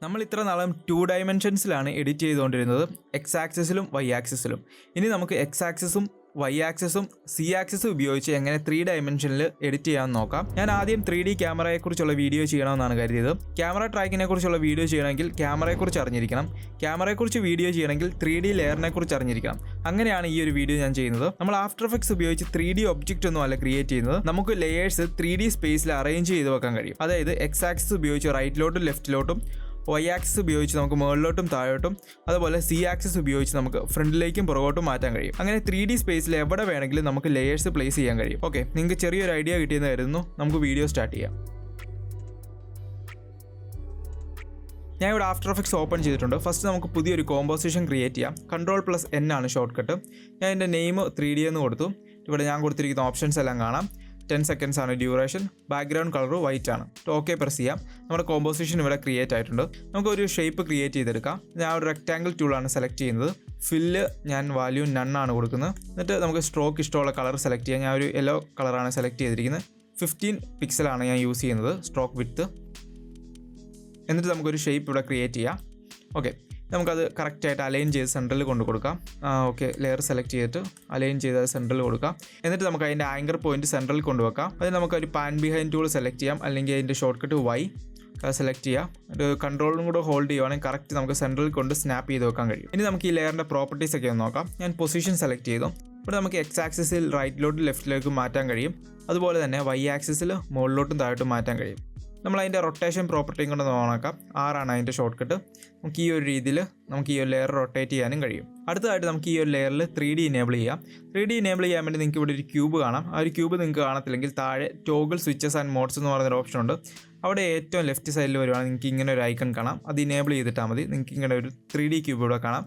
നമ്മൾ ഇത്ര നാളും 2 ഡയമെൻഷൻസിലാണ് എഡിറ്റ് ചെയ്തുകൊണ്ടിരുന്നത്, എക്സ് ആക്സിസിലും വൈ ആക്സിസിലും. ഇനി നമുക്ക് എക്സ് ആക്സിസും വൈ ആക്സിസും സി ആക്സിസും ഉപയോഗിച്ച് എങ്ങനെ 3 ഡയമെൻഷനിൽ എഡിറ്റ് ചെയ്യാമെന്ന് നോക്കാം. ഞാൻ ആദ്യം 3D ക്യാമറയെക്കുറിച്ചുള്ള വീഡിയോ ചെയ്യണമെന്നാണ് കരുതിയത്. ക്യാമറ ട്രാക്കിനെ കുറിച്ചുള്ള വീഡിയോ ചെയ്യണമെങ്കിൽ ക്യാമറയെക്കുറിച്ച് അറിഞ്ഞിരിക്കണം. ക്യാമറയെക്കുറിച്ച് വീഡിയോ ചെയ്യണമെങ്കിൽ 3D ലെയറിനെ കുറിച്ച് അറിഞ്ഞിരിക്കണം. അങ്ങനെയാണ് ഈ ഒരു വീഡിയോ ഞാൻ ചെയ്യുന്നത്. നമ്മൾ ആഫ്റ്റർ എഫക്ട്സ് ഉപയോഗിച്ച് 3D ഒബ്ജക്റ്റ് ഒന്നും അല്ല ക്രിയേറ്റ് ചെയ്യുന്നത്. നമുക്ക് ലെയേഴ്സ് 3D സ്പേസിൽ അറേഞ്ച് ചെയ്ത് വെക്കാൻ കഴിയും. അതായത് എക്സ് ആക്സിസ് ഉപയോഗിച്ച് റൈറ്റിലോട്ടും ലെഫ്റ്റിലോട്ടും, വൈ ആക്സിസ് ഉപയോഗിച്ച് നമുക്ക് മുകളിലോട്ടും താഴോട്ടും, അതുപോലെ സി ആക്സിസ് ഉപയോഗിച്ച് നമുക്ക് ഫ്രണ്ടിലേക്കും പുറകോട്ടും മാറ്റാൻ കഴിയും. അങ്ങനെ 3D സ്പേസിൽ എവിടെ വേണമെങ്കിലും നമുക്ക് ലെയേഴ്സ് പ്ലേസ് ചെയ്യാൻ കഴിയും. ഓക്കെ, നിങ്ങൾക്ക് ചെറിയൊരു ഐഡിയ കിട്ടിയെന്ന് കരുതുന്നു. നമുക്ക് വീഡിയോ സ്റ്റാർട്ട് ചെയ്യാം. ഞാൻ ഇവിടെ ആഫ്റ്റർ എഫക്ട്സ് ഓപ്പൺ ചെയ്തിട്ടുണ്ട്. ഫസ്റ്റ് നമുക്ക് പുതിയൊരു കോമ്പോസിഷൻ ക്രിയേറ്റ് ചെയ്യാം. Ctrl+N ആണ് ഷോർട്ട് കട്ട്. ഞാൻ എൻ്റെ നെയിം 3D എന്ന് കൊടുത്തു. ഇവിടെ ഞാൻ കൊടുത്തിരിക്കുന്ന ഓപ്ഷൻസ് എല്ലാം കാണാം. 10 സെക്കൻഡ്സ് ആണ് ഡ്യൂറേഷൻ. ബാക്ക്ഗ്രൗണ്ട് കളർ വൈറ്റ് ആണ്. ഓക്കെ പ്രസ് ചെയ്യാം. നമ്മുടെ കോമ്പോസിഷൻ ഇവിടെ ക്രിയേറ്റ് ആയിട്ടുണ്ട്. നമുക്കൊരു ഷേപ്പ് ക്രിയേറ്റ് ചെയ്തെടുക്കാം. ഞാൻ ഒരു റെക്റ്റാങ്കിൾ ടൂളാണ് സെലക്ട് ചെയ്യുന്നത്. ഫില്ല് ഞാൻ വാല്യൂ നൺ ആണ് കൊടുക്കുന്നത്. എന്നിട്ട് നമുക്ക് സ്ട്രോക്ക് ഇഷ്ടമുള്ള കളർ സെലക്ട് ചെയ്യാം. ഞാൻ ഒരു യെല്ലോ കളറാണ് സെലക്ട് ചെയ്തിരിക്കുന്നത്. 15 പിക്സലാണ് ഞാൻ യൂസ് ചെയ്യുന്നത് സ്ട്രോക്ക് വിഡ്ത്ത്. എന്നിട്ട് നമുക്കൊരു ഷേപ്പ് ഇവിടെ ക്രിയേറ്റ് ചെയ്യാം. ഓക്കെ, നമുക്കത് കറക്റ്റായിട്ട് അലൈൻ ചെയ്ത് സെൻട്രലിൽ കൊണ്ട് കൊടുക്കാം. ഓക്കെ, ലെയർ സെലക്ട് ചെയ്തിട്ട് അലൈൻ ചെയ്ത് അത് സെൻട്രലിൽ കൊടുക്കാം. എന്നിട്ട് നമുക്ക് അതിൻ്റെ ആങ്കർ പോയിന്റ് സെൻട്രലിൽ കൊണ്ടുവെക്കാം. അത് നമുക്കൊരു പാൻ ബിഹൈൻഡ് ടൂൾ സെലക്ട് ചെയ്യാം, അല്ലെങ്കിൽ അതിൻ്റെ ഷോർട്ട് കട്ട് വൈ സെലക്ട് ചെയ്യാം. ഒരു കൺട്രോളും കൂടെ ഹോൾഡ് ചെയ്യുവാണെങ്കിൽ കറക്റ്റ് നമുക്ക് സെൻട്രലിൽ കൊണ്ട് സ്നാപ്പ് ചെയ്ത് വെക്കാൻ കഴിയും. ഇനി നമുക്ക് ഈ ലെയറിൻ്റെ പ്രോപ്പർട്ടീസ് ഒക്കെ ഒന്ന് നോക്കാം. ഞാൻ പൊസിഷൻ സെലക്ട് ചെയ്തു. ഇവിടെ നമുക്ക് എക്സ് ആക്സിസിൽ റൈറ്റിലോട്ടും ലെഫ്റ്റിലേക്കും മാറ്റാൻ കഴിയും. അതുപോലെ തന്നെ വൈ ആക്സിസിൽ മുകളിലോട്ടും താഴോട്ടും മാറ്റാൻ കഴിയും. നമ്മൾ അതിൻ്റെ റൊട്ടേഷൻ പ്രോപ്പർട്ടിയും കൊണ്ട് നോക്കാം. 6 ആണ് അതിൻ്റെ ഷോർട്ട് കട്ട്. നമുക്ക് ഈ ഒരു രീതിയിൽ നമുക്ക് ഈ ഒരു ലെയർ റൊട്ടേറ്റ് ചെയ്യാനും കഴിയും. അടുത്തതായിട്ട് നമുക്ക് ഈ ഒരു ലെയറിൽ 3D ഇനേബിൾ ചെയ്യാം. 3D ഇനേബിൾ ചെയ്യാൻ വേണ്ടി നിങ്ങൾക്ക് ഇവിടെ ഒരു ക്യൂബ് കാണാം. ആ ഒരു ക്യൂബ് നിങ്ങൾക്ക് കാണത്തില്ലെങ്കിൽ താഴെ ടോഗിൾ സ്വിച്ചസ് ആൻഡ് മോഡ്സ് എന്ന് പറയുന്നൊരു ഓപ്ഷൻ ഉണ്ട്. അവിടെ ഏറ്റവും ലെഫ്റ്റ് സൈഡിൽ വരുവാണെങ്കിൽ നിങ്ങൾക്ക് ഇങ്ങനെ ഒരു ഐക്കൺ കാണാം. അത് ഇനേബിൾ ചെയ്തിട്ടാൽ മതി. നിങ്ങൾക്ക് ഇങ്ങനെ ഒരു 3D ക്യൂബ് ഇവിടെ കാണാം.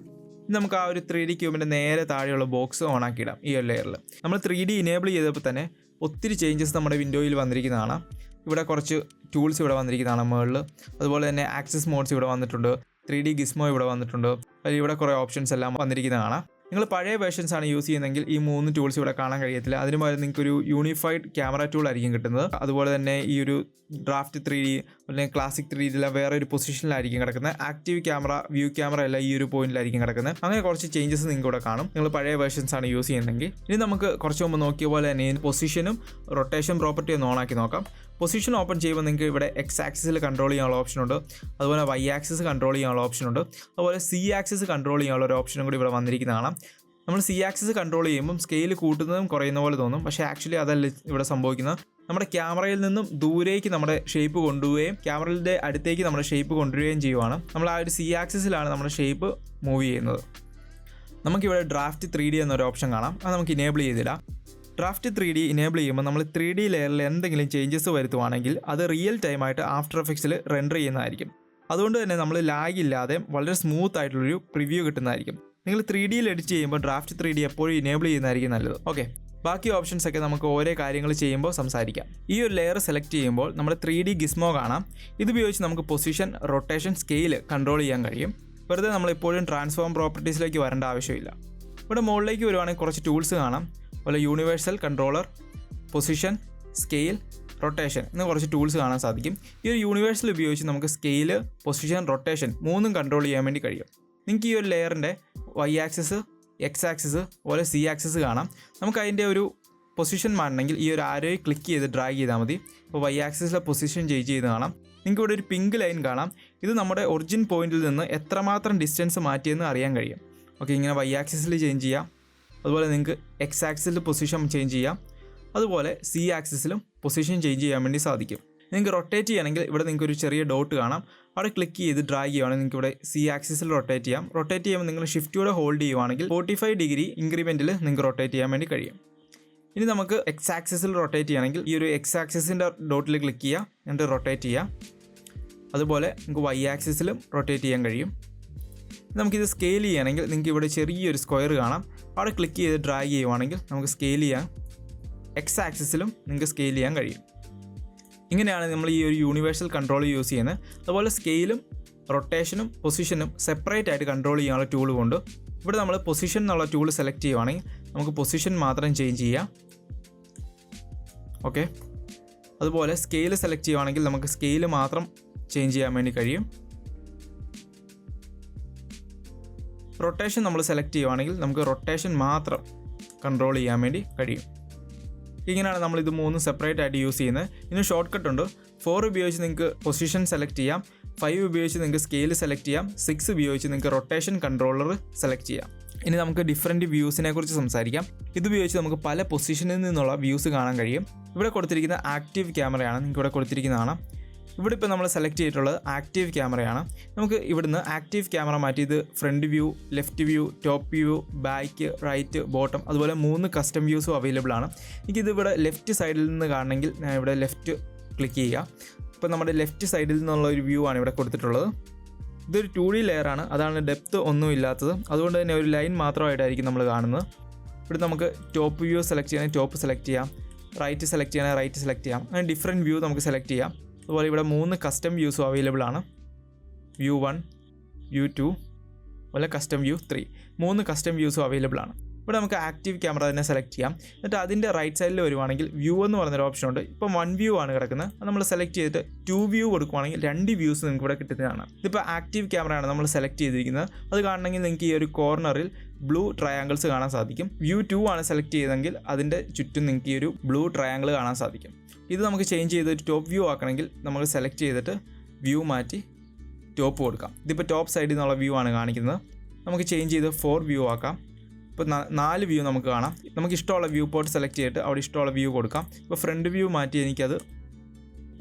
നമുക്ക് ആ ഒരു 3D ക്യൂബിൻ്റെ നേരെ താഴെയുള്ള ബോക്സ് ഓൺ ആക്കിയിടാം. ഈ ഒരു ലെയറിൽ നമ്മൾ 3D ഇനേബിൾ ചെയ്തപ്പോൾ തന്നെ ഒത്തിരി ചേഞ്ചസ് നമ്മുടെ വിൻഡോയിൽ വന്നിരിക്കുന്നതാണ്. ഇവിടെ കുറച്ച് ടൂൾസ് ഇവിടെ വന്നിരിക്കുന്നതാണ് മുകളിൽ. അതുപോലെ തന്നെ ആക്സസ് മോഡ്സ് ഇവിടെ വന്നിട്ടുണ്ട്. 3D Gizmo ഇവിടെ വന്നിട്ടുണ്ട്. അതിൽ ഇവിടെ കുറേ ഓപ്ഷൻസ് എല്ലാം വന്നിരിക്കുന്നതാണ്. നിങ്ങൾ പഴയ വേർഷൻസ് ആണ് യൂസ് ചെയ്യുന്നതെങ്കിൽ ഈ 3 ടൂൾസ് ഇവിടെ കാണാൻ കഴിയത്തില്ല. അതിന് പകരം നിങ്ങൾക്കൊരു യൂണിഫൈഡ് ക്യാമറ ടൂൾ ആയിരിക്കും കിട്ടുന്നത്. അതുപോലെ തന്നെ ഈ ഒരു ഡ്രാഫ്റ്റ് 3D അല്ലെങ്കിൽ ക്ലാസിക് 3D വേറെ ഒരു പൊസിഷനിലായിരിക്കും കിടക്കുന്നത്. ആക്റ്റീവ് ക്യാമറ, വ്യൂ ക്യാമറ എല്ലാം ഈ ഒരു പോയിന്റിലായിരിക്കും കിടക്കുന്നത്. അങ്ങനെ കുറച്ച് ചേഞ്ചസ് നിങ്ങൾക്ക് ഇവിടെ കാണും നിങ്ങൾ പഴയ വേർഷൻസ് ആണ് യൂസ് ചെയ്യുന്നതെങ്കിൽ. ഇനി നമുക്ക് കുറച്ച് മുമ്പ് നോക്കിയ പോലെ തന്നെ പൊസിഷനും റൊട്ടേഷൻ പ്രോപ്പർട്ടി ഒന്ന് ഓണാക്കി നോക്കാം. പൊസിഷൻ ഓപ്പൺ ചെയ്യുമ്പോൾ നിങ്ങൾക്ക് ഇവിടെ എക്സ് ആക്സിസിൽ കൺട്രോൾ ചെയ്യാനുള്ള ഓപ്ഷൻ ഉണ്ട്. അതുപോലെ വൈ ആക്സിസ് കൺട്രോൾ ചെയ്യാനുള്ള ഓപ്ഷൻ ഉണ്ട്. അതുപോലെ സി ആക്സിസ് കൺട്രോൾ ചെയ്യാനുള്ള ഒരു ഓപ്ഷനും കൂടി ഇവിടെ വന്നിരിക്കുന്നതാണ്. നമ്മൾ സി ആക്സിസ് കൺട്രോൾ ചെയ്യുമ്പം സ്കെയിൽ കൂട്ടുന്നതും കുറയുന്ന പോലെ തോന്നും. പക്ഷേ ആക്ച്വലി അതല്ല ഇവിടെ സംഭവിക്കുന്നത്. നമ്മുടെ ക്യാമറയിൽ നിന്നും ദൂരേക്ക് നമ്മുടെ ഷേപ്പ് കൊണ്ടുപോവുകയും ക്യാമറയുടെ അടുത്തേക്ക് നമ്മുടെ ഷേപ്പ് കൊണ്ടുവരികയും ചെയ്യുവാണ്. നമ്മൾ ആ ഒരു സി ആക്സിസിലാണ് നമ്മുടെ ഷേപ്പ് മൂവ് ചെയ്യുന്നത്. നമുക്കിവിടെ ഡ്രാഫ്റ്റ് 3D എന്നൊരു ഓപ്ഷൻ കാണാം. അത് നമുക്ക് ഇനേബിൾ ചെയ്തിടാം. ഡ്രാഫ്റ്റ് 3D ഇനേബിൾ ചെയ്യുമ്പോൾ നമ്മൾ 3D ലെയറിൽ എന്തെങ്കിലും ചേഞ്ചസ് വരുത്തുവാണെങ്കിൽ അത് റിയൽ ടൈമായിട്ട് ആഫ്റ്റർ എഫക്ട്സിൽ റെൻഡർ ചെയ്യുന്നതായിരിക്കും. അതുകൊണ്ട് തന്നെ നമ്മൾ ലാഗ് ഇല്ലാതെ വളരെ സ്മൂത്ത് ആയിട്ടുള്ളൊരു പ്രിവ്യൂ കിട്ടുന്നതായിരിക്കും. നിങ്ങൾ 3Dയിൽ എഡിറ്റ് ചെയ്യുമ്പോൾ ഡ്രാഫ്റ്റ് 3D എപ്പോഴും ഇനേബിൾ ചെയ്യുന്നതായിരിക്കും നല്ലത്. ഓക്കെ, ബാക്കി ഓപ്ഷൻസ് ഒക്കെ നമുക്ക് ഓരോ കാര്യങ്ങൾ ചെയ്യുമ്പോൾ സംസാരിക്കാം. ഈ ഒരു ലെയർ സെലക്ട് ചെയ്യുമ്പോൾ നമ്മുടെ 3D Gizmo കാണാം. ഇതുപയോഗിച്ച് നമുക്ക് പൊസിഷൻ, റൊട്ടേഷൻ, സ്കെയിൽ കൺട്രോൾ ചെയ്യാൻ കഴിയും. വെറുതെ നമ്മളെപ്പോഴും ട്രാൻസ്ഫോം പ്രോപ്പർട്ടീസിലേക്ക് വരേണ്ട ആവശ്യമില്ല. ഇവിടെ മുകളിലേക്ക് വരുവാണെങ്കിൽ കുറച്ച് ടൂൾസ് കാണാം. അതുപോലെ universal controller, position, scale, rotation എന്ന കുറച്ച് ടൂൾസ് കാണാൻ സാധിക്കും. ഈ ഒരു യൂണിവേഴ്സൽ ഉപയോഗിച്ച് നമുക്ക് സ്കെയിൽ, പൊസിഷൻ, റൊട്ടേഷൻ 3ഉം കൺട്രോൾ ചെയ്യാൻ വേണ്ടി കഴിയും. നിങ്ങൾക്ക് ഈ ഒരു ലെയറിൻ്റെ വൈ ആക്സിസ്, എക്സ് ആക്സിസ്, അതുപോലെ സി ആക്സിസ് കാണാം. നമുക്ക് അതിൻ്റെ ഒരു പൊസിഷൻ മാറണമെങ്കിൽ ഈ ഒരു ആരോയിൽ ക്ലിക്ക് ചെയ്ത് ഡ്രാഗ് ചെയ്താൽ മതി. അപ്പോൾ വൈ ആക്സിസിലെ പൊസിഷൻ ചേഞ്ച് ചെയ്ത് കാണാം. നിങ്ങൾക്ക് ഇവിടെ ഒരു പിങ്ക് ലൈൻ കാണാം. ഇത് നമ്മുടെ ഒറിജിൻ പോയിന്റിൽ നിന്ന് എത്രമാത്രം ഡിസ്റ്റൻസ് മാറ്റിയെന്ന് അറിയാൻ കഴിയും. ഓക്കെ, ഇങ്ങനെ വൈ ആക്സിസിൽ ചേഞ്ച് ചെയ്യാം. അതുപോലെ നിങ്ങൾക്ക് എക്സ് ആക്സിസിൽ പൊസിഷൻ ചേഞ്ച് ചെയ്യാം. അതുപോലെ സി ആക്സിസിലും പൊസിഷൻ ചേഞ്ച് ചെയ്യാൻ വേണ്ടി സാധിക്കും. നിങ്ങൾക്ക് റൊട്ടേറ്റ് ചെയ്യണമെങ്കിൽ ഇവിടെ നിങ്ങൾക്ക് ഒരു ചെറിയ ഡോട്ട് കാണാം. അവിടെ ക്ലിക്ക് ചെയ്ത് ഡ്രാഗ് ചെയ്യുവാണെങ്കിൽ നിങ്ങൾക്ക് ഇവിടെ സി ആക്സിസിൽ റൊട്ടേറ്റ് ചെയ്യാം. റൊട്ടേറ്റ് ചെയ്യുമ്പോൾ നിങ്ങൾ ഷിഫ്റ്റിലൂടെ ഹോൾഡ് ചെയ്യുവാണെങ്കിൽ 45 ഡിഗ്രി ഇൻക്രിമെൻറ്റിൽ നിങ്ങൾക്ക് റൊട്ടേറ്റ് ചെയ്യാൻ വേണ്ടി കഴിയും. ഇനി നമുക്ക് എക്സ് ആക്സിസിൽ റൊട്ടേറ്റ് ചെയ്യണമെങ്കിൽ ഈ ഒരു എക്സ് ആക്സിസിൻ്റെ ഡോട്ടിൽ ക്ലിക്ക് ചെയ്യുക, എന്നിട്ട് റൊട്ടേറ്റ് ചെയ്യുക. അതുപോലെ നിങ്ങൾക്ക് വൈ ആക്സിസിലും റൊട്ടേറ്റ് ചെയ്യാൻ കഴിയും. നമുക്കിത് സ്കെയിൽ ചെയ്യണമെങ്കിൽ നിങ്ങൾക്ക് ഇവിടെ ചെറിയൊരു സ്ക്വയർ കാണാം. അവിടെ ക്ലിക്ക് ചെയ്ത് ഡ്രാഗ് ചെയ്യുവാണെങ്കിൽ നമുക്ക് സ്കെയിൽ ചെയ്യാം. എക്സ് ആക്സിസിലും നിങ്ങൾക്ക് സ്കെയിൽ ചെയ്യാൻ കഴിയും. ഇങ്ങനെയാണ് നമ്മൾ ഈ ഒരു യൂണിവേഴ്സൽ കൺട്രോൾ യൂസ് ചെയ്യുന്നത്. അതുപോലെ സ്കെയിലും റൊട്ടേഷനും പൊസിഷനും സെപ്പറേറ്റ് ആയിട്ട് കൺട്രോൾ ചെയ്യാനുള്ള ടൂൾ കൊണ്ട് ഇവിടെ നമ്മൾ പൊസിഷൻ എന്നുള്ള ടൂൾ സെലക്ട് ചെയ്യുവാണെങ്കിൽ നമുക്ക് പൊസിഷൻ മാത്രം ചേഞ്ച് ചെയ്യാം. ഓക്കെ, അതുപോലെ സ്കെയിൽ സെലക്ട് ചെയ്യുവാണെങ്കിൽ നമുക്ക് സ്കെയിൽ മാത്രം ചേഞ്ച് ചെയ്യാൻ വേണ്ടി കഴിയും. റൊട്ടേഷൻ നമ്മൾ സെലക്ട് ചെയ്യുവാണെങ്കിൽ നമുക്ക് റൊട്ടേഷൻ മാത്രം കൺട്രോൾ ചെയ്യാൻ വേണ്ടി കഴിയും. ഇങ്ങനെയാണ് നമ്മളിത് 3 സെപ്പറേറ്റ് ആയിട്ട് യൂസ് ചെയ്യുന്നത്. ഇതിന് ഷോർട്ട് കട്ട് ഉണ്ട്. 4 ഉപയോഗിച്ച് നിങ്ങൾക്ക് പൊസിഷൻ സെലക്ട് ചെയ്യാം, 5 ഉപയോഗിച്ച് നിങ്ങൾക്ക് സ്കെയിൽ സെലക്ട് ചെയ്യാം, 6 ഉപയോഗിച്ച് നിങ്ങൾക്ക് റൊട്ടേഷൻ കൺട്രോളർ സെലക്ട് ചെയ്യാം. ഇനി നമുക്ക് ഡിഫറൻറ്റ് വ്യൂസിനെ കുറിച്ച് സംസാരിക്കാം. ഇതുപയോഗിച്ച് നമുക്ക് പല പൊസിഷനിൽ നിന്നുള്ള വ്യൂസ് കാണാൻ കഴിയും. ഇവിടെ കൊടുത്തിരിക്കുന്ന ആക്റ്റീവ് ക്യാമറയാണ്, നിങ്ങൾക്ക് ഇവിടെ കൊടുത്തിരിക്കുന്നതാണ്. ഇവിടെ ഇപ്പോൾ നമ്മൾ സെലക്ട് ചെയ്തിട്ടുള്ളത് ആക്റ്റീവ് ക്യാമറയാണ്. നമുക്ക് ഇവിടുന്ന് ആക്റ്റീവ് ക്യാമറ മാറ്റി ഇത് front view, left view, top view, back, right, bottom, അതുപോലെ 3 കസ്റ്റം വ്യൂസും അവൈലബിൾ ആണ്. എനിക്കിത് ഇവിടെ ലെഫ്റ്റ് സൈഡിൽ നിന്ന് കാണണമെങ്കിൽ ഞാൻ ഇവിടെ ലെഫ്റ്റ് ക്ലിക്ക് ചെയ്യുക. ഇപ്പോൾ നമ്മുടെ ലെഫ്റ്റ് സൈഡിൽ നിന്നുള്ള ഒരു വ്യൂ ആണ് ഇവിടെ കൊടുത്തിട്ടുള്ളത്. ഇതൊരു 2D ലെയറാണ്, അതാണ് ഡെപ്ത് ഒന്നും ഇല്ലാത്തത്. അതുകൊണ്ട് തന്നെ ഒരു ലൈൻ മാത്രമായിട്ടായിരിക്കും നമ്മൾ കാണുന്നത്. ഇവിടെ നമുക്ക് ടോപ്പ് വ്യൂ സെലക്ട് ചെയ്യണമെങ്കിൽ ടോപ്പ് സെലക്ട് ചെയ്യാം, റൈറ്റ് സെലക്ട് ചെയ്യണമെങ്കിൽ റൈറ്റ് സെലക്ട് ചെയ്യാം. അങ്ങനെ ഡിഫറെൻറ്റ് വ്യൂ നമുക്ക് സെലക്ട് ചെയ്യാം. അതുപോലെ ഇവിടെ 3 കസ്റ്റം വ്യൂസും അവൈലബിൾ ആണ്. വ്യൂ 1, വ്യൂ 2, അതുപോലെ കസ്റ്റം വ്യൂ 3, 3 കസ്റ്റം വ്യൂസും അവൈലബിൾ ആണ്. ഇവിടെ നമുക്ക് ആക്റ്റീവ് ക്യാമറ തന്നെ സെലക്ട് ചെയ്യാം. എന്നിട്ട് അതിൻ്റെ റൈറ്റ് സൈഡിൽ വരുവാണെങ്കിൽ വ്യൂ എന്ന് പറഞ്ഞൊരു ഓപ്ഷൻ ഉണ്ട്. ഇപ്പോൾ 1 വ്യൂ ആണ് കിടക്കുന്നത്, അത് നമ്മൾ സെലക്ട് ചെയ്തിട്ട് 2 വ്യൂ കൊടുക്കുവാണെങ്കിൽ 2 വ്യൂസ് നിങ്ങൾക്ക് ഇവിടെ കിട്ടുന്നതാണ്. ഇതിപ്പോൾ ആക്റ്റീവ് ക്യാമറയാണ് നമ്മൾ സെലക്ട് ചെയ്തിരിക്കുന്നത്. അത് കാണണമെങ്കിൽ നിങ്ങൾക്ക് ഈ ഒരു കോർണറിൽ ബ്ലൂ ട്രയാങ്കിൾസ് കാണാൻ സാധിക്കും. വ്യൂ 2 ആണ് സെലക്ട് ചെയ്തെങ്കിൽ അതിൻ്റെ ചുറ്റും നിങ്ങൾക്ക് ഈ ഒരു ബ്ലൂ ട്രയാങ്കിൾ കാണാൻ സാധിക്കും. ഇത് നമുക്ക് ചേഞ്ച് ചെയ്ത് ഒരു ടോപ്പ് വ്യൂ ആക്കണമെങ്കിൽ നമുക്ക് സെലക്ട് ചെയ്തിട്ട് വ്യൂ മാറ്റി ടോപ്പ് കൊടുക്കാം. ഇതിപ്പോൾ ടോപ്പ് സൈഡിൽ നിന്നുള്ള വ്യൂ ആണ് കാണിക്കുന്നത്. നമുക്ക് ചേഞ്ച് ചെയ്ത് 4 വ്യൂ ആക്കാം. ഇപ്പോൾ 4 വ്യൂ നമുക്ക് കാണാം. നമുക്ക് ഇഷ്ടമുള്ള വ്യൂ പോർട്ട് സെലക്ട് ചെയ്തിട്ട് അവിടെ ഇഷ്ടമുള്ള വ്യൂ കൊടുക്കാം. ഇപ്പോൾ ഫ്രണ്ട് വ്യൂ മാറ്റി എനിക്കത്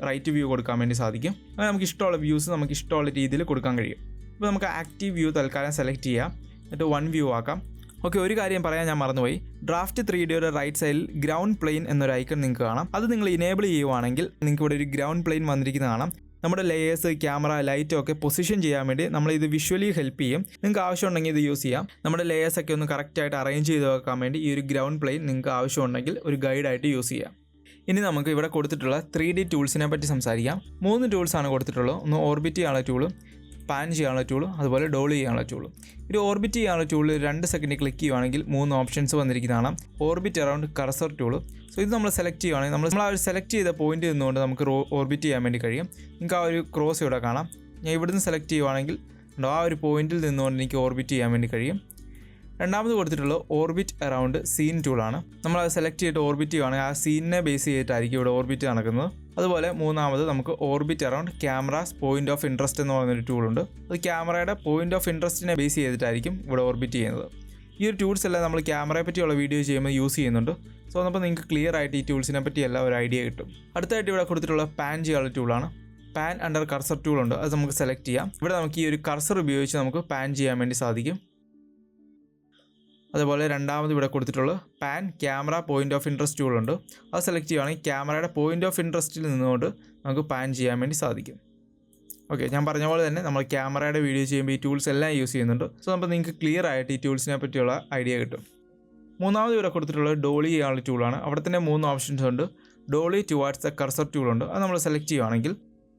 റൈറ്റ് വ്യൂ കൊടുക്കാൻ വേണ്ടി സാധിക്കും. അങ്ങനെ നമുക്ക് ഇഷ്ടമുള്ള വ്യൂസ് നമുക്ക് ഇഷ്ടമുള്ള രീതിയിൽ കൊടുക്കാൻ കഴിയും. ഇപ്പോൾ നമുക്ക് ആക്റ്റീവ് വ്യൂ തൽക്കാലം സെലക്ട് ചെയ്യാം, എന്നിട്ട് 1 വ്യൂ ആക്കാം. ഓക്കെ, ഒരു കാര്യം പറയാൻ ഞാൻ മറന്നുപോയി. ഡ്രാഫ്റ്റ് 3Dയുടെ റൈറ്റ് സൈഡിൽ ഗ്രൗണ്ട് പ്ലെയിൻ എന്നൊരു ഐക്കൺ നിങ്ങൾക്ക് കാണാം. അത് നിങ്ങൾ ഇനേബിൾ ചെയ്യുവാണെങ്കിൽ നിങ്ങൾക്ക് ഇവിടെ ഒരു ഗ്രൗണ്ട് പ്ലെയിൻ വന്നിരിക്കുന്നത് കാണാം. നമ്മുടെ ലെയേഴ്സ്, ക്യാമറ, ലൈറ്റും ഒക്കെ പൊസിഷൻ ചെയ്യാൻ വേണ്ടി നമ്മളിത് വിഷ്വലി ഹെൽപ്പ് ചെയ്യും. നിങ്ങൾക്ക് ആവശ്യമുണ്ടെങ്കിൽ ഇത് യൂസ് ചെയ്യാം. നമ്മുടെ ലെയേഴ്സൊക്കെ ഒന്ന് കറക്റ്റായിട്ട് അറേഞ്ച് ചെയ്ത് വെക്കാൻ വേണ്ടി ഈ ഒരു ഗ്രൗണ്ട് പ്ലെയിൻ നിങ്ങൾക്ക് ആവശ്യമുണ്ടെങ്കിൽ ഒരു ഗൈഡായിട്ട് യൂസ് ചെയ്യാം. ഇനി നമുക്ക് ഇവിടെ കൊടുത്തിട്ടുള്ള 3D ടൂൾസിനെ പറ്റി സംസാരിക്കാം. 3 ടൂൾസാണ് കൊടുത്തിട്ടുള്ളത്. ഒന്ന് ഓർബിറ്റ് ചെയ്യാനുള്ള ടൂള്, പാൻ ചെയ്യാനുള്ള ടൂള്, അതുപോലെ ഡോളി ചെയ്യാനുള്ള ടൂള്. ഒരു ഓർബിറ്റ് ചെയ്യാനുള്ള ടൂളിൽ 2 സെക്കൻഡ് ക്ലിക്ക് ചെയ്യുവാണെങ്കിൽ 3 ഓപ്ഷൻസ് വന്നിരിക്കുന്നതാണ്. Orbit around cursor tool. So ഇത് നമ്മൾ സെലക്ട് ചെയ്യുവാണെങ്കിൽ നമ്മൾ ആ ഒരു സെലക്ട് ചെയ്ത പോയിന്റ് നിന്നുകൊണ്ട് നമുക്ക് ഓർബിറ്റ് ചെയ്യാൻ വേണ്ടി കഴിയും. നിങ്ങൾക്ക് ആ ഒരു ക്രോസ് ഇവിടെ കാണാം. ഞാൻ ഇവിടുന്ന് സെലക്ട് ചെയ്യുവാണെങ്കിൽ ആ ഒരു പോയിന്റിൽ നിന്നുകൊണ്ട് എനിക്ക് ഓർബിറ്റ് ചെയ്യാൻ വേണ്ടി കഴിയും. രണ്ടാമത് കൊടുത്തിട്ടുള്ളത് ഓർബിറ്റ് അറൗണ്ട് സീൻ ടൂളാണ്. നമ്മളത് സെലക്ട് ചെയ്തിട്ട് ഓർബിറ്റ് ചെയ്യുവാണെങ്കിൽ ആ സീനിനെ ബേസ് ചെയ്തിട്ടായിരിക്കും ഇവിടെ ഓർബിറ്റ് നടക്കുന്നത്. അതുപോലെ മൂന്നാമത് നമുക്ക് orbit around cameras point of interest എന്ന് പറയുന്നൊരു ടൂളുണ്ട്. അത് ക്യാമറയുടെ പോയിന്റ് ഓഫ് ഇൻട്രസ്റ്റിനെ ബേസ് ചെയ്തിട്ടായിരിക്കും ഇവിടെ ഓർബിറ്റ് ചെയ്യുന്നത്. ഈ ഒരു ടൂൾസ് എല്ലാം നമ്മൾ ക്യാമറയെ പറ്റിയുള്ള വീഡിയോ ചെയ്യുമ്പോൾ യൂസ് ചെയ്യുന്നുണ്ട്. സോ അപ്പോൾ നിങ്ങൾക്ക് ക്ലിയർ ആയിട്ട് ഈ ടൂൾസിനെ പറ്റി എല്ലാം ഒരു ഐഡിയ കിട്ടും. അടുത്തായിട്ട് ഇവിടെ കൊടുത്തിട്ടുള്ള പാൻ ചെയ്യാനുള്ള ടൂളാണ്. പാൻ അണ്ടർ കർസർ ടൂളുണ്ട്, അത് നമുക്ക് സെലക്ട് ചെയ്യാം. ഇവിടെ നമുക്ക് ഈ ഒരു കർസർ ഉപയോഗിച്ച് നമുക്ക് പാൻ ചെയ്യാൻ വേണ്ടി സാധിക്കും. അതുപോലെ രണ്ടാമത് ഇവിടെ കൊടുത്തിട്ടുള്ള pan camera point of interest ടൂളുണ്ട്. അത് സെലക്ട് ചെയ്യുകയാണെങ്കിൽ ക്യാമറയുടെ പോയിന്റ് ഓഫ് ഇൻട്രസ്റ്റിൽ നിന്നുകൊണ്ട് നമുക്ക് പാൻ ചെയ്യാൻ വേണ്ടി സാധിക്കും. ഓക്കെ, ഞാൻ പറഞ്ഞ പോലെ തന്നെ നമ്മൾ ക്യാമറയുടെ വീഡിയോ ചെയ്യുമ്പോൾ ഈ ടൂൾസ് എല്ലാം യൂസ് ചെയ്യുന്നുണ്ട്. സോ അപ്പോൾ നിങ്ങൾക്ക് ക്ലിയർ ആയിട്ട് ഈ ടൂൾസിനെ പറ്റിയുള്ള ഐഡിയ കിട്ടും. മൂന്നാമത് ഇവിടെ കൊടുത്തിട്ടുള്ളത് ഡോളി ചെയ്യാനുള്ള ടൂളാണ്. അവിടെ തന്നെ 3 ഓപ്ഷൻസ് ഉണ്ട്. ഡോളി ടുവാർഡ്സ് ദ കർസർ ടൂളുണ്ട്. അത് നമ്മൾ സെലക്ട് ചെയ്യുകയാണെങ്കിൽ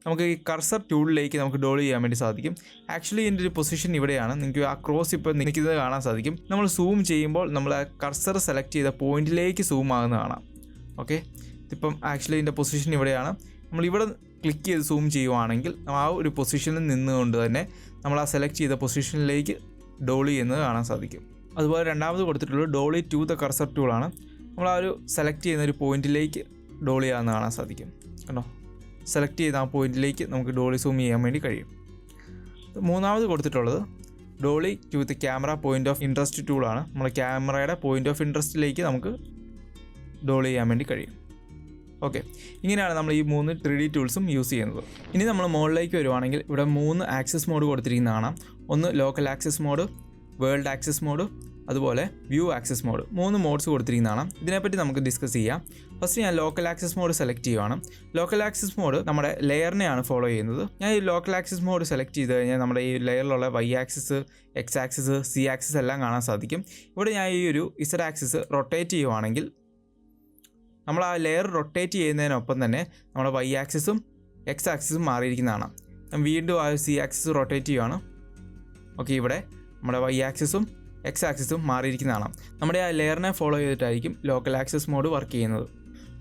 നമുക്ക് ഈ കർസർ ടൂളിലേക്ക് നമുക്ക് ഡോളി ചെയ്യാൻ വേണ്ടി സാധിക്കും. ആക്ച്വലി ഇതിൻ്റെ ഒരു പൊസിഷൻ ഇവിടെയാണ്. നിങ്ങൾക്ക് ആ ക്രോസ് ഇപ്പോൾ നിൽക്കുന്നത് കാണാൻ സാധിക്കും. നമ്മൾ സൂം ചെയ്യുമ്പോൾ നമ്മൾ ആ കർസർ സെലക്ട് ചെയ്ത പോയിന്റിലേക്ക് സൂം ആകുന്ന കാണാം. ഓക്കെ, ഇതിപ്പം ആക്ച്വലി ഇതിൻ്റെ പൊസിഷൻ ഇവിടെയാണ്. നമ്മളിവിടെ ക്ലിക്ക് ചെയ്ത് സൂം ചെയ്യുവാണെങ്കിൽ ആ ഒരു പൊസിഷനിൽ നിന്നുകൊണ്ട് തന്നെ നമ്മൾ ആ സെലക്ട് ചെയ്ത പൊസിഷനിലേക്ക് ഡോളി ചെയ്യുന്നത് കാണാൻ സാധിക്കും. അതുപോലെ രണ്ടാമത് കൊടുത്തിട്ടുള്ളത് ഡോളി ടു ദ കർസർ ടൂളാണ്. നമ്മൾ ആ ഒരു സെലക്ട് ചെയ്യുന്ന ഒരു പോയിന്റിലേക്ക് ഡോളി ചെയ്യാമെന്ന് കാണാൻ സാധിക്കും. കണ്ടോ, സെലക്ട് ചെയ്ത ആ പോയിന്റിലേക്ക് നമുക്ക് ഡോളി സൂം ചെയ്യാൻ വേണ്ടി കഴിയും. മൂന്നാമത് കൊടുത്തിട്ടുള്ളത് dolly to the camera point of interest ടൂളാണ്. നമ്മൾ ക്യാമറയുടെ പോയിന്റ് ഓഫ് ഇൻട്രസ്റ്റിലേക്ക് നമുക്ക് ഡോളി ചെയ്യാൻ വേണ്ടി കഴിയും. ഓക്കെ, ഇങ്ങനെയാണ് നമ്മൾ ഈ 3 3D ടൂൾസും യൂസ് ചെയ്യുന്നത്. ഇനി നമ്മൾ മുകളിലേക്ക് വരുവാണെങ്കിൽ ഇവിടെ 3 ആക്സസ് മോഡ് കൊടുത്തിരിക്കുന്നതാണ്. ഒന്ന് local access mode, world access mode, അതുപോലെ വ്യൂ ആക്സസ് മോഡ്. 3 മോഡ്സ് കൊടുത്തിരിക്കുന്നതാണ്. ഇതിനെപ്പറ്റി നമുക്ക് ഡിസ്കസ് ചെയ്യാം. ഫസ്റ്റ് ഞാൻ ലോക്കൽ ആക്സസ് മോഡ് സെലക്ട് ചെയ്യുവാണ്. ലോക്കൽ ആക്സസ് മോഡ് നമ്മുടെ ലെയറിനെയാണ് ഫോളോ ചെയ്യുന്നത്. ഞാൻ ഈ ലോക്കൽ ആക്സസ് മോഡ് സെലക്ട് ചെയ്ത് കഴിഞ്ഞാൽ നമ്മുടെ ഈ ലെയറിലുള്ള Y axis, X axis, Z axis എല്ലാം കാണാൻ സാധിക്കും. ഇവിടെ ഞാൻ ഈ ഒരു ഇസഡ് ആക്സിസ് റൊട്ടേറ്റ് ചെയ്യുവാണെങ്കിൽ നമ്മൾ ആ ലെയർ റൊട്ടേറ്റ് ചെയ്യുന്നതിനൊപ്പം തന്നെ നമ്മുടെ വൈ ആക്സിസും എക്സ് ആക്സിസും മാറിയിരിക്കുന്നതാണ്. ഞാൻ വീണ്ടും ആ സി ആക്സിസ് റൊട്ടേറ്റ് ചെയ്യുവാണ്. ഓക്കെ, ഇവിടെ നമ്മുടെ വൈ ആക്സിസും എക്സ് ആക്സിസും മാറിയിരിക്കുന്നതാണ്. നമ്മുടെ ആ ലെയറിനെ ഫോളോ ചെയ്തിട്ടായിരിക്കും ലോക്കൽ ആക്സസ് മോഡ് വർക്ക് ചെയ്യുന്നത്.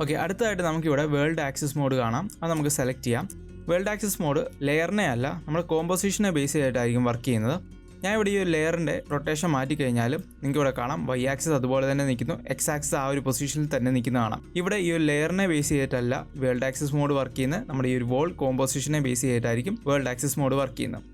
ഓക്കെ, അടുത്തതായിട്ട് നമുക്കിവിടെ വേൾഡ് ആക്സസ് മോഡ് കാണാം. അത് നമുക്ക് സെലക്ട് ചെയ്യാം. വേൾഡ് ആക്സസ് മോഡ് ലെയറിനെ അല്ല നമ്മുടെ കോമ്പോസിഷനെ ബേസ് ചെയ്തിട്ടായിരിക്കും വർക്ക് ചെയ്യുന്നത്. ഞാൻ ഇവിടെ ഈ ഒരു ലെയറിൻ്റെ റൊട്ടേഷൻ മാറ്റി കഴിഞ്ഞാലും നിങ്ങൾക്ക് ഇവിടെ കാണാം വൈ ആക്സിസ് അതുപോലെ തന്നെ നിൽക്കുന്നു, എക്സ് ആക്സിസ് ആ ഒരു പൊസിഷനിൽ തന്നെ നിൽക്കുന്ന കാണാം. ഇവിടെ ഈ ഒരു ലെയറിനെ ബേസ് ചെയ്തിട്ടല്ല വേൾഡ് ആക്സിസ് മോഡ് വർക്ക് ചെയ്യുന്നത്, നമ്മുടെ ഈ ഒരു വോൾ കോമ്പോസിഷനെ ബേസ് ചെയ്തിട്ടായിരിക്കും വേൾഡ് ആക്സിസ് മോഡ് വർക്ക് ചെയ്യുന്നത്.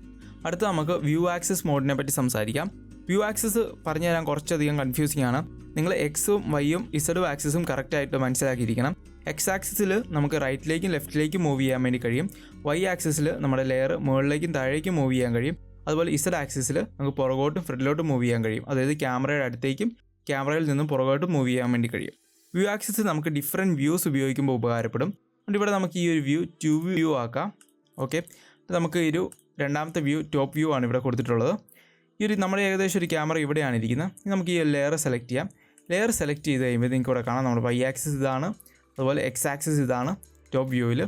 അടുത്ത നമുക്ക് വ്യൂ ആക്സിസ് മോഡിനെ പറ്റി സംസാരിക്കാം. വ്യൂ ആക്സിസ് പറഞ്ഞു തരാൻ കുറച്ചധികം കൺഫ്യൂസിംഗ് ആണ്. നിങ്ങൾ എക്സും വൈയും ഇസഡും ആക്സിസും കറക്റ്റായിട്ട് മനസ്സിലാക്കിയിരിക്കണം. എക്സ് ആക്സിസിൽ നമുക്ക് റൈറ്റിലേക്കും ലെഫ്റ്റിലേക്കും മൂവ് ചെയ്യാൻ വേണ്ടി കഴിയും. വൈ ആക്സിസിൽ നമ്മുടെ ലെയർ മുകളിലേക്കും താഴേക്കും മൂവ് ചെയ്യാൻ കഴിയും. അതുപോലെ ഇസഡ് ആക്സിസിൽ നമുക്ക് പുറകോട്ടും ഫ്രണ്ടിലോട്ടും മൂവ് ചെയ്യാൻ കഴിയും. അതായത് ക്യാമറയുടെ അടുത്തേക്കും ക്യാമറയിൽ നിന്നും പുറകോട്ടും മൂവ് ചെയ്യാൻ വേണ്ടി കഴിയും. വ്യൂ ആക്സിസ് നമുക്ക് ഡിഫറെൻറ്റ് വ്യൂസ് ഉപയോഗിക്കുമ്പോൾ ഉപകാരപ്പെടും. അതുകൊണ്ട് ഇവിടെ നമുക്ക് ഈ ഒരു വ്യൂ 2 വ്യൂ ആക്കാം. ഓക്കെ, നമുക്ക് ഒരു രണ്ടാമത്തെ വ്യൂ ടോപ്പ് വ്യൂ ആണ് ഇവിടെ കൊടുത്തിട്ടുള്ളത്. ഈ ഒരു നമ്മുടെ ഏകദേശം ഒരു ക്യാമറ ഇവിടെയാണ് ഇരിക്കുന്നത്. നമുക്ക് ഈ ലെയർ സെലക്ട് ചെയ്യാം. ലെയർ സെലക്ട് ചെയ്ത് കഴിയുമ്പോൾ നിങ്ങൾക്ക് ഇവിടെ കാണാം നമ്മുടെ വൈ ആക്സിസ് ഇതാണ്, അതുപോലെ എക്സ് ആക്സിസ് ഇതാണ് ടോപ്പ് വ്യൂവിൽ.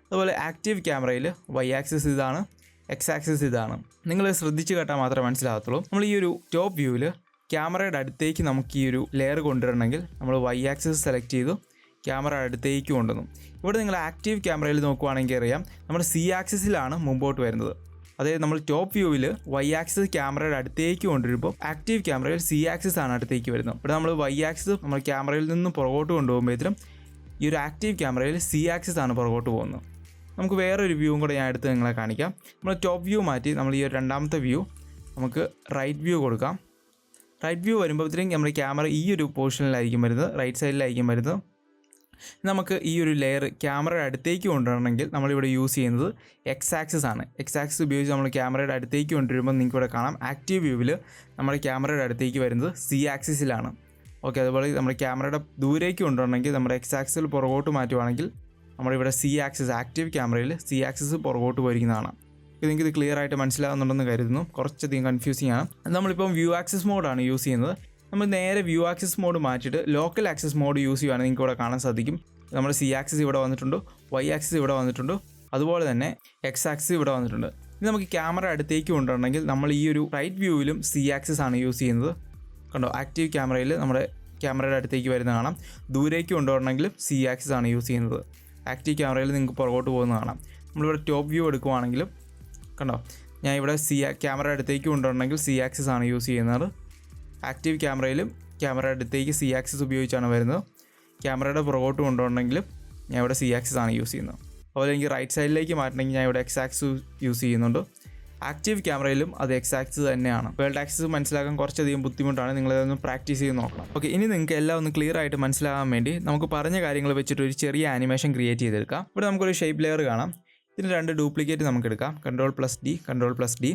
അതുപോലെ ആക്റ്റീവ് ക്യാമറയിൽ വൈ ആക്സിസ് ഇതാണ്, എക്സ് ആക്സിസ് ഇതാണ്. നിങ്ങൾ ശ്രദ്ധിച്ച് കേട്ടാൽ മാത്രമേ മനസ്സിലാകത്തുള്ളൂ. നമ്മൾ ഈ ഒരു ടോപ്പ് വ്യൂവിൽ ക്യാമറയുടെ അടുത്തേക്ക് നമുക്ക് ഈ ഒരു ലെയർ കൊണ്ടുവരണമെങ്കിൽ നമ്മൾ വൈ ആക്സിസ് സെലക്ട് ചെയ്തു ക്യാമറ അടുത്തേക്ക് കൊണ്ടുവന്നു. ഇവിടെ നിങ്ങൾ ആക്റ്റീവ് ക്യാമറയിൽ നോക്കുവാണെങ്കിൽ അറിയാം നമ്മുടെ സി ആക്സിസിലാണ് മുമ്പോട്ട് വരുന്നത്. അതായത് നമ്മൾ ടോപ്പ് വ്യൂവിൽ വൈ ആക്സിസ് ക്യാമറയുടെ അടുത്തേക്ക് കൊണ്ടുവരുമ്പോൾ ആക്റ്റീവ് ക്യാമറയിൽ സി ആക്സിസ് ആണ് അടുത്തേക്ക് വരുന്നത്. ഇവിടെ നമ്മൾ വൈ ആക്സിസ് നമ്മൾ ക്യാമറയിൽ നിന്ന് പുറകോട്ട് കൊണ്ടുപോകുമ്പോഴത്തേനും ഈ ഒരു ആക്റ്റീവ് ക്യാമറയിൽ സി ആക്സിസ് ആണ് പുറകോട്ട് പോകുന്നത്. നമുക്ക് വേറൊരു വ്യൂവും കൂടെ ഞാൻ എടുത്ത് നിങ്ങളെ കാണിക്കാം. നമ്മൾ ടോപ്പ് വ്യൂ മാറ്റി നമ്മൾ ഈ ഒരു രണ്ടാമത്തെ വ്യൂ നമുക്ക് റൈറ്റ് വ്യൂ കൊടുക്കാം. റൈറ്റ് വ്യൂ വരുമ്പോഴത്തേക്കും നമ്മുടെ ക്യാമറ ഈ ഒരു പൊസിഷനിലായിരിക്കും വരുന്നത്, റൈറ്റ് സൈഡിലായിരിക്കും വരുന്നത്. നമുക്ക് ഈ ഒരു ലെയർ ക്യാമറയുടെ അടുത്തേക്ക് കൊണ്ടുവരണമെങ്കിൽ നമ്മളിവിടെ യൂസ് ചെയ്യുന്നത് എക്സ് ആക്സിസ് ആണ്. എക്സ് ആക്സിസ് ഉപയോഗിച്ച് നമ്മൾ ക്യാമറയുടെ അടുത്തേക്ക് കൊണ്ടുവരുമ്പോൾ നിങ്ങൾക്ക് ഇവിടെ കാണാം ആക്റ്റീവ് വ്യൂവിൽ നമ്മുടെ ക്യാമറയുടെ അടുത്തേക്ക് വരുന്നത് സി ആക്സിസിലാണ്. ഓക്കെ, അതുപോലെ നമ്മുടെ ക്യാമറയുടെ ദൂരേക്ക് കൊണ്ടുവരണമെങ്കിൽ നമ്മുടെ എക്സ് ആക്സിൽ പുറകോട്ട് മാറ്റുവാണെങ്കിൽ നമ്മളിവിടെ സി ആക്സിസ് ആക്റ്റീവ് ക്യാമറയിൽ സി ആക്സിസ് പുറകോട്ട് പോയിരിക്കുന്നതാണ്. നിങ്ങൾക്ക് ഇത് ക്ലിയർ ആയിട്ട് മനസ്സിലാകുന്നുണ്ടെന്ന് കരുതുന്നു. കുറച്ചധികം കൺഫ്യൂസിംഗ് ആണ്. നമ്മളിപ്പം വ്യൂ ആക്സിസ് മോഡാണ് യൂസ് ചെയ്യുന്നത്. നമ്മൾ നേരെ വ്യൂ ആക്സിസ് മോഡ് മാറ്റിയിട്ട് ലോക്കൽ ആക്സിസ് മോഡ് യൂസ് ചെയ്യുകയാണെങ്കിൽ നിങ്ങൾക്ക് ഇവിടെ കാണാൻ സാധിക്കും നമ്മുടെ സി ആക്സിസ് ഇവിടെ വന്നിട്ടുണ്ട്, വൈ ആക്സിസ് ഇവിടെ വന്നിട്ടുണ്ട്, അതുപോലെ തന്നെ എക്സ് ആക്സിസ് ഇവിടെ വന്നിട്ടുണ്ട്. ഇത് നമുക്ക് ക്യാമറ അടുത്തേക്ക് കൊണ്ടുവരണമെങ്കിൽ നമ്മൾ ഈ ഒരു റൈറ്റ് വ്യൂവിലും സി ആക്സിസ് ആണ് യൂസ് ചെയ്യുന്നത്. കണ്ടോ, ആക്റ്റീവ് ക്യാമറയിൽ നമ്മുടെ ക്യാമറയുടെ അടുത്തേക്ക് വരുന്ന കാണാം. ദൂരേക്ക് കൊണ്ടുവരണമെങ്കിലും സി ആക്സിസ് ആണ് യൂസ് ചെയ്യുന്നത്. ആക്റ്റീവ് ക്യാമറയിൽ നിങ്ങൾക്ക് പുറകോട്ട് പോകുന്ന കാണാം. നമ്മളിവിടെ ടോപ്പ് വ്യൂ എടുക്കുവാണെങ്കിലും കണ്ടോ, ഞാൻ ഇവിടെ ക്യാമറ അടുത്തേക്ക് കൊണ്ടുവരണമെങ്കിൽ സി ആക്സിസ് ആണ് യൂസ് ചെയ്യുന്നത്. ആക്റ്റീവ് ക്യാമറയിലും ക്യാമറ അടുത്തേക്ക് സി ആക്സിസ് ഉപയോഗിച്ചാണ് വരുന്നത്. ക്യാമറയുടെ പുറകോട്ട് കൊണ്ടുവരണമെങ്കിലും ഞാൻ ഇവിടെ സി ആക്സിസ് ആണ് യൂസ് ചെയ്യുന്നത്. അതുപോലെ എനിക്ക് റൈറ്റ് സൈഡിലേക്ക് മാറ്റണമെങ്കിൽ ഞാൻ ഇവിടെ എക്സ് ആക്സിസ് യൂസ് ചെയ്യുന്നുണ്ട്. ആക്റ്റീവ് ക്യാമറയിലും അത് എക്സ് ആക്സിസ് തന്നെയാണ്. വേൾഡ് ആക്സിസ് മനസ്സിലാക്കാൻ കുറച്ചധികം ബുദ്ധിമുട്ടാണ്, നിങ്ങളതൊന്ന് പ്രാക്ടീസ് ചെയ്ത് നോക്കണം. ഓക്കെ, ഇനി നിങ്ങൾക്ക് എല്ലാം ഒന്ന് ക്ലിയർ ആയിട്ട് മനസ്സിലാകാൻ വേണ്ടി നമുക്ക് പറഞ്ഞ കാര്യങ്ങൾ വെച്ചിട്ട് ഒരു ചെറിയ ആനിമേഷൻ ക്രിയേറ്റ് ചെയ്തെടുക്കാം. ഇവിടെ നമുക്കൊരു ഷേപ്പ് ലെയർ കാണാം. ഇതിന് 2 ഡ്യൂപ്ലിക്കേറ്റ് നമുക്ക് എടുക്കാം. Ctrl+D, Ctrl+D.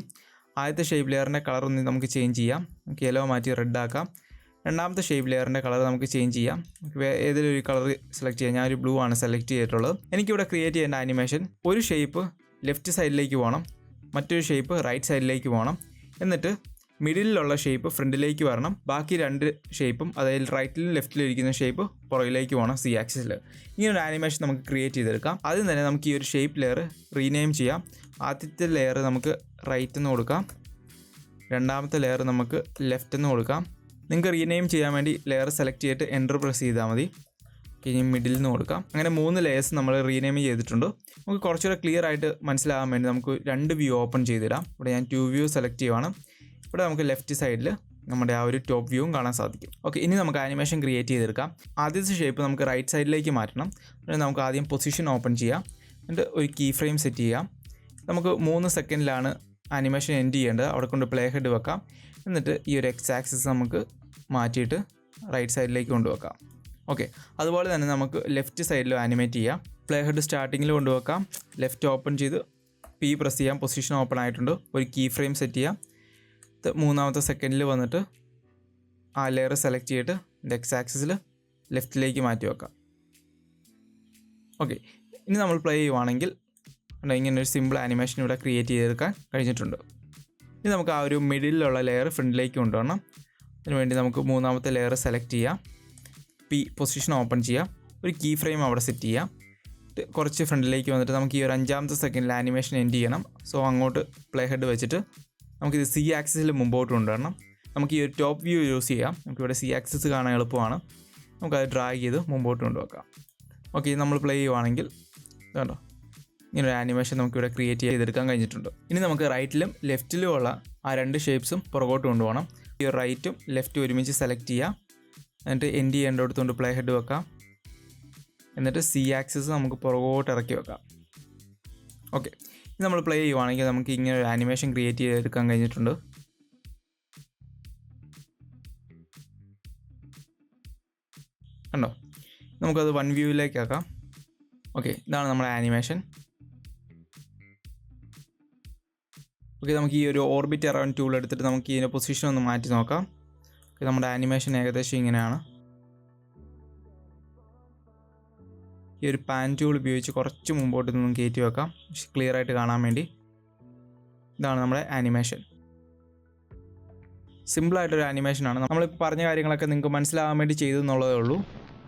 ആദ്യത്തെ ഷേപ്പ് ലെയറിൻ്റെ കളർ ഒന്ന് നമുക്ക് ചേഞ്ച് ചെയ്യാം. നമുക്ക് യെല്ലോ മാറ്റി റെഡ് ആക്കാം. രണ്ടാമത്തെ ഷേപ്പ് ലെയറിൻ്റെ കളർ നമുക്ക് ചേഞ്ച് ചെയ്യാം. ഏതെങ്കിലും ഒരു കളർ സെലക്ട് ചെയ്യാം. ഞാനൊരു ബ്ലൂ ആണ് സെലക്ട് ചെയ്തിട്ടുള്ളത്. എനിക്കിവിടെ ക്രിയേറ്റ് ചെയ്യേണ്ട ആനിമേഷൻ ഒരു ഷേപ്പ് ലെഫ്റ്റ് സൈഡിലേക്ക് പോകണം, മറ്റൊരു ഷേപ്പ് റൈറ്റ് സൈഡിലേക്ക് പോകണം, എന്നിട്ട് മിഡിലുള്ള ഷേപ്പ് ഫ്രണ്ടിലേക്ക് വരണം, ബാക്കി 2 ഷേപ്പും അതായത് റൈറ്റിലും ലെഫ്റ്റിലും ഇരിക്കുന്ന ഷേപ്പ് പുറകിലേക്ക് പോകണം സി ആക്സിസിൽ. ഇങ്ങനൊരു ആനിമേഷൻ നമുക്ക് ക്രിയേറ്റ് ചെയ്തെടുക്കാം. ആദ്യം തന്നെ നമുക്ക് ഈ ഒരു ഷേപ്പ് ലെയർ റീനെയിം ചെയ്യാം. ആദ്യത്തെ ലെയർ നമുക്ക് റൈറ്റ് എന്ന് കൊടുക്കാം, രണ്ടാമത്തെ ലെയർ നമുക്ക് ലെഫ്റ്റ് എന്ന് കൊടുക്കാം. നിങ്ങൾക്ക് റീനെയിം ചെയ്യാൻ വേണ്ടി ലെയർ സെലക്ട് ചെയ്തിട്ട് എൻ്റർ പ്രസ് ചെയ്താൽ മതി. ഇനി മിഡിൽ നിന്ന് കൊടുക്കാം. അങ്ങനെ 3 ലെയേഴ്സ് നമ്മൾ റീനെയിം ചെയ്തിട്ടുണ്ട്. നമുക്ക് കുറച്ചുകൂടെ ക്ലിയർ ആയിട്ട് മനസ്സിലാകാൻ വേണ്ടി നമുക്ക് 2 വ്യൂ ഓപ്പൺ ചെയ്തിടാം. ഇവിടെ ഞാൻ 2 വ്യൂ സെലക്ട് ചെയ്യുവാണ്. ഇവിടെ നമുക്ക് ലെഫ്റ്റ് സൈഡിൽ നമ്മുടെ ആ ഒരു ടോപ്പ് വ്യൂവും കാണാൻ സാധിക്കും. ഓക്കെ, ഇനി നമുക്ക് ആനിമേഷൻ ക്രിയേറ്റ് ചെയ്തെടുക്കാം. ആദ്യത്തെ ഷേപ്പ് നമുക്ക് റൈറ്റ് സൈഡിലേക്ക് മാറ്റണം. പിന്നെ നമുക്ക് ആദ്യം പൊസിഷൻ ഓപ്പൺ ചെയ്യാം, എന്നിട്ട് ഒരു കീ ഫ്രെയിം സെറ്റ് ചെയ്യാം. നമുക്ക് 3 സെക്കൻഡിലാണ് ആനിമേഷൻ എൻഡ് ചെയ്യേണ്ടത്. അവിടെ കൊണ്ട് പ്ലേ ഹെഡ് വെക്കാം. എന്നിട്ട് ഈ ഒരു എക്സ് ആക്സിസ് നമുക്ക് മാറ്റിയിട്ട് റൈറ്റ് സൈഡിലേക്ക് കൊണ്ടുവെക്കാം. ഓക്കെ, അതുപോലെ തന്നെ നമുക്ക് ലെഫ്റ്റ് സൈഡിലും ആനിമേറ്റ് ചെയ്യാം. പ്ലേ ഹെഡ് സ്റ്റാർട്ടിങ്ങിൽ കൊണ്ടുവെക്കാം. ലെഫ്റ്റ് ഓപ്പൺ ചെയ്ത് പി പ്രസ് ചെയ്യാം. പൊസിഷൻ ഓപ്പൺ ആയിട്ടുണ്ട്. ഒരു കീ ഫ്രെയിം സെറ്റ് ചെയ്യാം. മൂന്നാമത്തെ സെക്കൻഡിൽ വന്നിട്ട് ആ ലെയർ സെലക്ട് ചെയ്തിട്ട് എക്സ് ആക്സിസിൽ ലെഫ്റ്റിലേക്ക് മാറ്റി വെക്കാം. ഓക്കെ, ഇനി നമ്മൾ പ്ലേ ചെയ്യുവാണെങ്കിൽ ഇങ്ങനെ ഒരു സിമ്പിൾ ആനിമേഷൻ ഇവിടെ ക്രിയേറ്റ് ചെയ്തെടുക്കാൻ കഴിഞ്ഞിട്ടുണ്ട്. ഇനി നമുക്ക് ആ ഒരു മിഡിലുള്ള ലെയർ ഫ്രണ്ടിലേക്ക് കൊണ്ടുവരണം. അതിനുവേണ്ടി നമുക്ക് മൂന്നാമത്തെ ലെയർ സെലക്ട് ചെയ്യാം. പി പൊസിഷൻ ഓപ്പൺ ചെയ്യാം. ഒരു കീ ഫ്രെയിം അവിടെ സെറ്റ് ചെയ്യാം. കുറച്ച് ഫ്രണ്ടിലേക്ക് വന്നിട്ട് നമുക്ക് ഈ ഒരു 5ാമത്തെ സെക്കൻഡിൽ ആനിമേഷൻ എൻഡ് ചെയ്യണം. സോ അങ്ങോട്ട് പ്ലേ ഹെഡ് വെച്ചിട്ട് നമുക്കിത് സി ആക്സിസിൽ മുമ്പോട്ട് കൊണ്ടുവരണം. നമുക്ക് ഈ ഒരു ടോപ്പ് വ്യൂ യൂസ് ചെയ്യാം. നമുക്കിവിടെ സി ആക്സിസ് കാണാൻ എളുപ്പമാണ്. നമുക്കത് ഡ്രാഗ് ചെയ്ത് മുമ്പോട്ട് കൊണ്ടുവെക്കാം. ഓക്കെ, നമ്മൾ പ്ലേ ചെയ്യുവാണെങ്കിൽ കണ്ടോ ഇങ്ങനൊരു ആനിമേഷൻ നമുക്കിവിടെ ക്രിയേറ്റ് ചെയ്തെടുക്കാൻ കഴിഞ്ഞിട്ടുണ്ട്. ഇനി നമുക്ക് റൈറ്റിലും ലെഫ്റ്റിലും ഉള്ള ആ 2 ഷേപ്സും പുറകോട്ട് കൊണ്ടുപോകണം. ഈ റൈറ്റും ലെഫ്റ്റും ഒരുമിച്ച് സെലക്ട് ചെയ്യുക. എന്നിട്ട് എൻഡ് ചെയ്യേണ്ടടുത്തുകൊണ്ട് പ്ലേ ഹെഡ് വെക്കാം. എന്നിട്ട് സി ആക്സിസ് നമുക്ക് പുറകോട്ട് ഇറക്കി വെക്കാം. ഓക്കെ, ഇത് നമ്മൾ പ്ലേ ചെയ്യുവാണെങ്കിൽ നമുക്ക് ഇങ്ങനെ ഒരു ആനിമേഷൻ ക്രിയേറ്റ് ചെയ്തെടുക്കാൻ കഴിഞ്ഞിട്ടുണ്ട്. കണ്ടോ? നമുക്കത് വൺ വ്യൂവിലേക്ക് ആക്കാം. ഓക്കെ, ഇതാണ് നമ്മുടെ ആനിമേഷൻ. ഓക്കെ, നമുക്ക് ഈ ഒരു ഓർബിറ്റ് അറൗണ്ട് ടൂൾ എടുത്തിട്ട് നമുക്ക് ഇതിൻ്റെ പൊസിഷൻ ഒന്ന് മാറ്റി നോക്കാം. ഓക്കെ, നമ്മുടെ ആനിമേഷൻ ഏകദേശം ഇങ്ങനെയാണ്. ഈ ഒരു പാൻ ടൂൾ ഉപയോഗിച്ച് കുറച്ച് മുമ്പോട്ട് നിന്നും കയറ്റി വെക്കാം, ക്ലിയർ ആയിട്ട് കാണാൻ വേണ്ടി. ഇതാണ് നമ്മുടെ ആനിമേഷൻ. സിമ്പിളായിട്ടൊരു ആനിമേഷനാണ്. നമ്മളിപ്പോൾ പറഞ്ഞ കാര്യങ്ങളൊക്കെ നിങ്ങൾക്ക് മനസ്സിലാകാൻ വേണ്ടി ചെയ്തു എന്നുള്ളതേ ഉള്ളൂ.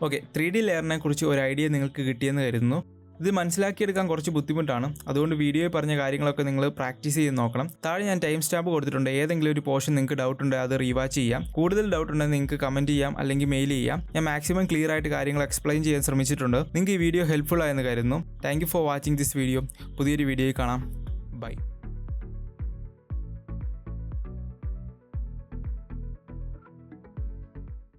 ഓക്കെ, 3D ലെയറിനെ കുറിച്ച് ഒരു ഐഡിയ നിങ്ങൾക്ക് കിട്ടിയെന്ന് കരുതുന്നു. ഇത് മനസ്സിലാക്കിയെടുക്കാൻ കുറച്ച് ബുദ്ധിമുട്ടാണ്. അതുകൊണ്ട് വീഡിയോയിൽ പറഞ്ഞ കാര്യങ്ങളൊക്കെ നിങ്ങൾ പ്രാക്ടീസ് ചെയ്ത് നോക്കണം. താഴെ ഞാൻ ടൈം സ്റ്റാമ്പ് കൊടുത്തിട്ടുണ്ട്. ഏതെങ്കിലും ഒരു പോർഷൻ നിങ്ങൾക്ക് ഡൗട്ട് ഉണ്ടെങ്കിൽ അത് റീവാച്ച് ചെയ്യാം. കൂടുതൽ ഡൗട്ട് ഉണ്ടെങ്കിൽ നിങ്ങൾക്ക് കമൻറ്റ് ചെയ്യാം, അല്ലെങ്കിൽ മെയിൽ ചെയ്യാം. ഞാൻ മാക്സിമം ക്ലിയർ ആയിട്ട് കാര്യങ്ങൾ എക്സ്പ്ലെയിൻ ചെയ്യാൻ ശ്രമിച്ചിട്ടുണ്ട്. നിങ്ങൾക്ക് ഈ വീഡിയോ ഹെൽപ്ഫുൾ ആയെന്ന് കരുതുന്നു. Thank you for watching this video. പുതിയൊരു വീഡിയോയിൽ കാണാം. ബൈ.